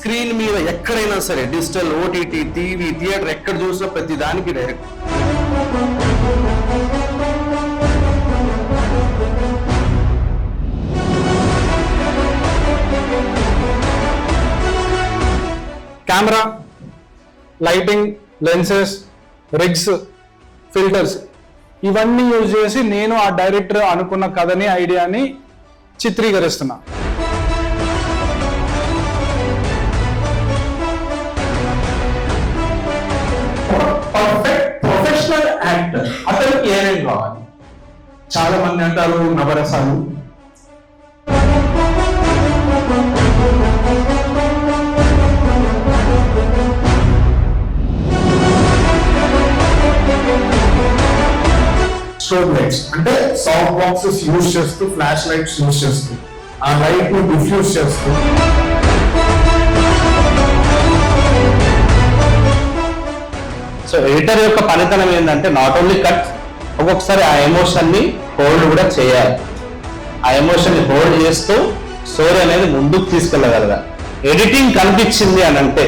Screen మీద ఎక్కడైనా సరే, డిజిటల్, ఓటీటీ, టీవీ, థియేటర్, ఎక్కడ చూసినా ప్రతి దానికి direct. Camera, lighting, lenses, rigs, filters ఇవన్నీ యూజ్ చేసి నేను ఆ డైరెక్టర్ అనుకున్న కథని, ఐడియాని చిత్రీకరిస్తున్నా. పర్ఫెక్ట్ ప్రొఫెషనల్ యాక్టర్ అతనికి ఏమేం కావాలి? చాలా మంది అంటారు నవరసాలు, స్ట్రోబ్ లైట్స్ అంటే సాఫ్ట్ బాక్సెస్ యూజ్ చేస్తూ, ఫ్లాష్ లైట్స్ యూజ్ చేస్తూ, ఆ లైట్ ను డిఫ్యూజ్ చేస్తూ, సో ఎడిటర్ యొక్క పనితనం ఏంటంటే నాట్ ఓన్లీ కట్, ఒక్కొక్కసారి ఆ ఎమోషన్ ని హోల్డ్ కూడా చేయాలి. ఆ ఎమోషన్ ని హోల్డ్ చేస్తూ స్టోరీ అనేది ముందుకు తీసుకెళ్ళగలగాలి. ఎడిటింగ్ కనిపించింది అని అంటే